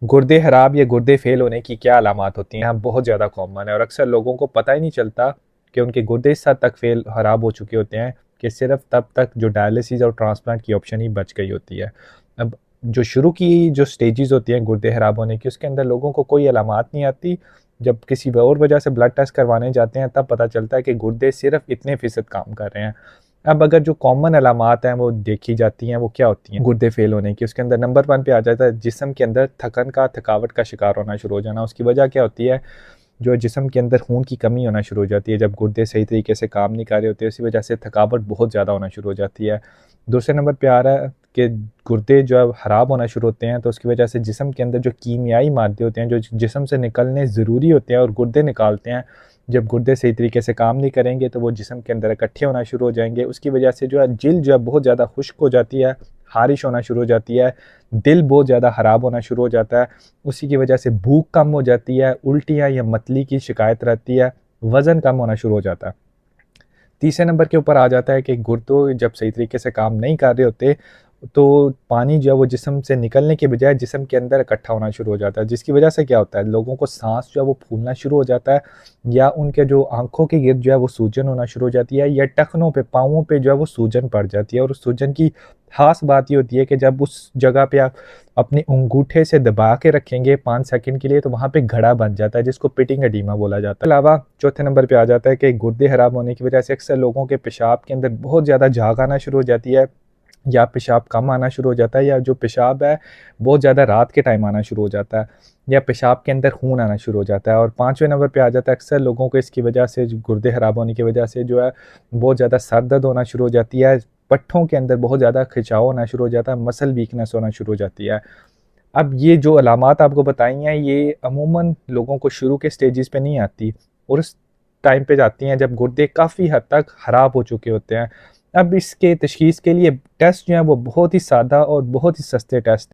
गुर्दे खराब या गुर्दे फेल होने की क्या अलामात होती हैं? बहुत ज़्यादा कॉमन है और अक्सर लोगों को पता ही नहीं चलता कि उनके गुर्दे इस हद तक फेल खराब हो चुके होते हैं कि सिर्फ तब तक जो डायलिसिस और ट्रांसप्लांट की ऑप्शन ही बच गई होती है। अब जो शुरू की जो स्टेजेस होती हैं गुर्दे खराब होने की, उसके अंदर लोगों को कोई अलामात नहीं आती। जब किसी और वजह से ब्लड टेस्ट करवाने जाते हैं तब पता चलता है कि गुर्दे सिर्फ इतने फ़ीसद काम कर रहे हैं। अब अगर जो कॉमन अलामात हैं वो देखी जाती हैं, वो क्या होती हैं गुर्दे फेल होने की? उसके अंदर नंबर 1 पे आ जाता है जिस्म के अंदर थकावट का शिकार होना शुरू हो जाना। उसकी वजह क्या होती है? जो जिस्म के अंदर खून की कमी होना शुरू हो जाती है। जब गुर्दे सही तरीके से काम नहीं कर रहे होते, इसी वजह से थकावट बहुत ज़्यादा होना शुरू हो जाती है। दूसरे नंबर पे आ रहा है कि गुर्दे जो है खराब होना शुरू होते हैं, तो उसकी वजह से जिस्म के अंदर जो कीमियाई मादे होते हैं, जो जिस्म से निकलने ज़रूरी होते हैं और गुर्दे निकालते हैं, जब गुर्दे सही तरीके से काम नहीं करेंगे तो वो जिस्म के अंदर इकट्ठे होना शुरू हो जाएँगे। उसकी वजह से जो है जिल्द जो है बहुत ज़्यादा खुश्क हो जाती है, ख़ारिश होना शुरू हो जाती है, दिल बहुत ज़्यादा ख़राब होना शुरू हो जाता है। उसी की वजह से भूख कम हो जाती है, उल्टियाँ या मतली की शिकायत रहती है, वज़न कम होना शुरू हो जाता है। तीसरे नंबर के ऊपर आ जाता है कि गुर्दे जब सही तरीके से काम नहीं कर रहे होते, तो पानी जो है वो जिस्म से निकलने के बजाय जिस्म के अंदर इकट्ठा होना शुरू हो जाता है, जिसकी वजह से क्या होता है, लोगों को साँस जो है वो फूलना शुरू हो जाता है या उनके जो आँखों के गिर्द जो है वो सूजन होना शुरू हो जाती है या टखनों पे, पाँवों पे जो है वो सूजन पड़ जाती है। और उस सूजन की ख़ास बात ये होती है कि जब उस जगह पे आप अपने अंगूठे से दबा के रखेंगे 5 सेकंड के लिए, तो वहाँ पे घड़ा बन जाता है, जिसको पिटिंग एडीमा बोला जाता है। अलावा चौथे नंबर पे आ जाता है कि गुर्दे खराब होने की वजह से अक्सर लोगों के पेशाब के अंदर बहुत ज़्यादा झाग आना शुरू हो जाती है या पेशाब कम आना शुरू हो जाता है, या जो पेशाब है बहुत ज़्यादा रात के टाइम आना शुरू हो जाता है, या पेशाब के अंदर खून आना शुरू हो जाता है। और पाँचवें नंबर पे आ जाता है अक्सर लोगों को इसकी वजह से, जो गुर्दे खराब होने की वजह से जो है बहुत ज़्यादा सर दर्द होना शुरू हो जाती है, पट्ठों के अंदर बहुत ज़्यादा खिंचाव होना शुरू हो जाता है, मसल वीकनेस होना शुरू हो जाती है। अब ये जो अलामात आपको बताई हैं, ये अमूमन लोगों को शुरू के स्टेजेस पे नहीं आती और उस टाइम पे जाती हैं जब गुर्दे काफ़ी हद तक ख़राब हो चुके होते हैं। अब इसके तशख़ीस के लिए टेस्ट जो हैं वो बहुत ही सादा और बहुत ही सस्ते टेस्ट